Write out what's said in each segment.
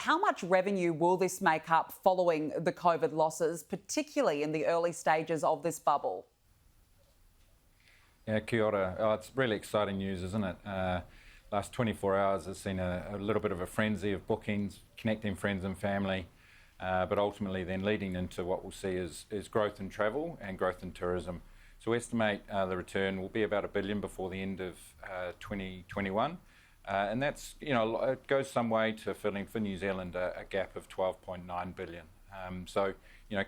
How much revenue will this make up following the COVID losses, particularly in the early stages of this bubble? Yeah, kia ora. Oh, it's really exciting news, isn't it? Last 24 hours has seen a little bit of a frenzy of bookings, connecting friends and family, but ultimately then leading into what we'll see is growth in travel and growth in tourism. So we estimate the return will be about $1 billion before the end of 2021. And that's, it goes some way to filling for New Zealand a gap of $12.9 billion. So,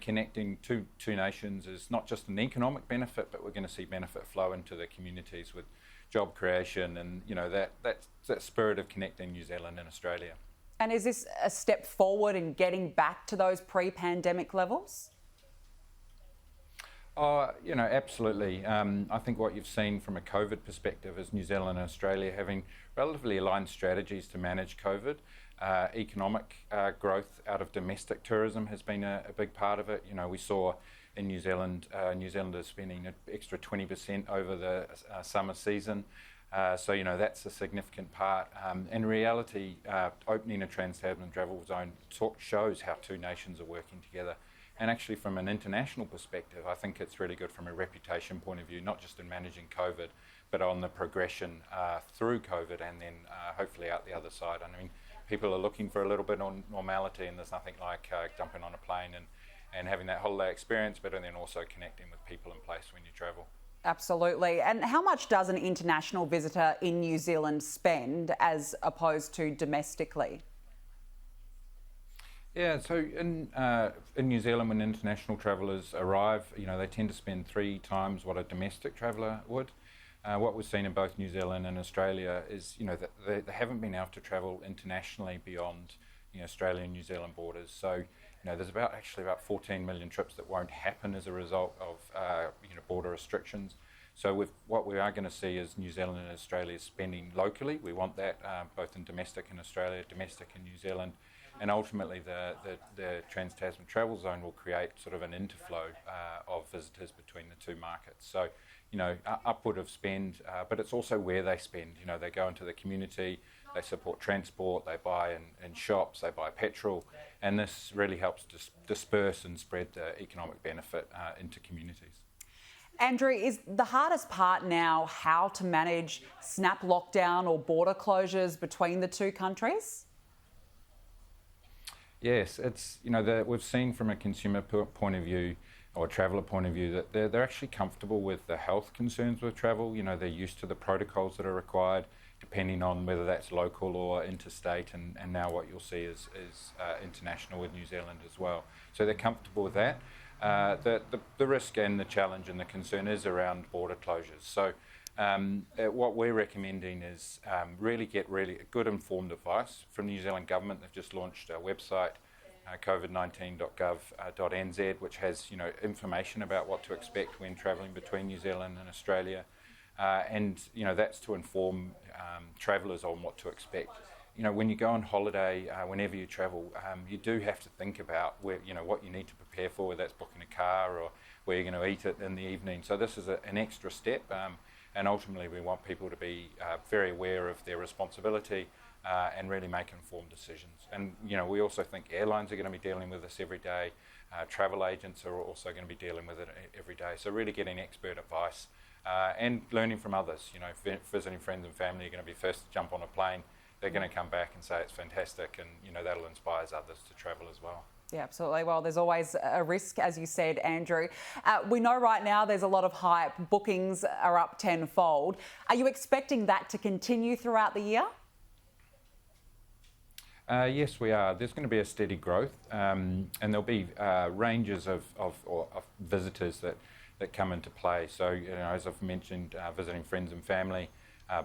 connecting two nations is not just an economic benefit, but we're going to see benefit flow into the communities with job creation and, that spirit of connecting New Zealand and Australia. And is this a step forward in getting back to those pre-pandemic levels? Absolutely. I think what you've seen from a COVID perspective is New Zealand and Australia having relatively aligned strategies to manage COVID. Economic growth out of domestic tourism has been a big part of it. We saw in New Zealand, New Zealanders spending an extra 20% over the summer season. So that's a significant part. In reality, opening a trans-Tasman travel zone shows how two nations are working together. And actually from an international perspective, I think it's really good from a reputation point of view, not just in managing COVID, but on the progression through COVID and then hopefully out the other side. I mean, people are looking for a little bit of normality, and there's nothing like jumping on a plane and having that holiday experience, but then also connecting with people in place when you travel. Absolutely. And how much does an international visitor in New Zealand spend as opposed to domestically? Yeah, so in New Zealand, when international travellers arrive, they tend to spend 3 times what a domestic traveller would. What we've seen in both New Zealand and Australia is, that they haven't been able to travel internationally beyond, Australia and New Zealand borders. So, there's about 14 million trips that won't happen as a result of, border restrictions. So what we are going to see is New Zealand and Australia spending locally. We want that both in domestic in Australia, domestic in New Zealand. And ultimately, the trans-Tasman travel zone will create sort of an interflow of visitors between the two markets. So, upward of spend, but it's also where they spend. They go into the community, they support transport, they buy in shops, they buy petrol, and this really helps disperse and spread the economic benefit into communities. Andrew, is the hardest part now how to manage snap lockdown or border closures between the two countries? Yes, it's, we've seen from a consumer point of view or a traveller point of view that they're actually comfortable with the health concerns with travel. They're used to the protocols that are required, depending on whether that's local or interstate, and now what you'll see is international with New Zealand as well. So they're comfortable with that. The risk and the challenge and the concern is around border closures. So what we're recommending is really get really good informed advice from the New Zealand government. They've just launched a website, covid19.gov.nz, which has information about what to expect when travelling between New Zealand and Australia, and that's to inform travellers on what to expect. When you go on holiday, whenever you travel, you do have to think about what you need to prepare for, whether that's booking a car or where you're going to eat it in the evening. So this is an extra step. And ultimately, we want people to be very aware of their responsibility and really make informed decisions. And, we also think airlines are going to be dealing with this every day. Travel agents are also going to be dealing with it every day. So really getting expert advice and learning from others. Visiting friends and family are going to be first to jump on a plane. They're going to come back and say it's fantastic, and, that'll inspire others to travel as well. Yeah, absolutely. Well, there's always a risk, as you said, Andrew. We know right now there's a lot of hype. Bookings are up tenfold. Are you expecting that to continue throughout the year? Yes, we are. There's going to be a steady growth, and there'll be ranges of visitors that come into play. So, as I've mentioned, visiting friends and family,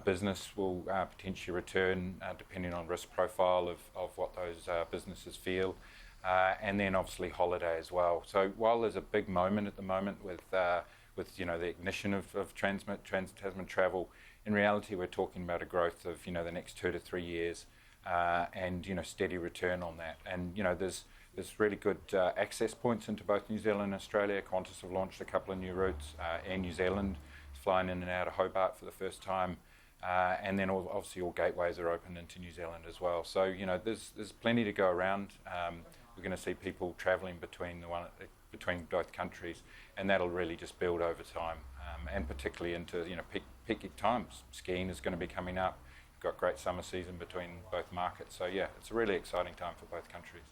business will potentially return depending on risk profile of what those businesses feel. And then obviously holiday as well. So while there's a big moment at the moment with the ignition of trans-Tasman travel, in reality we're talking about a growth of the next 2 to 3 years, and steady return on that. And there's really good access points into both New Zealand and Australia. Qantas have launched a couple of new routes. Air New Zealand is flying in and out of Hobart for the first time. And then obviously all gateways are open into New Zealand as well. So, you know, there's plenty to go around. We're going to see people travelling between both countries, and that'll really just build over time, and particularly into, you know, peak times. Skiing is going to be coming up. We've got great summer season between both markets. So yeah, it's a really exciting time for both countries.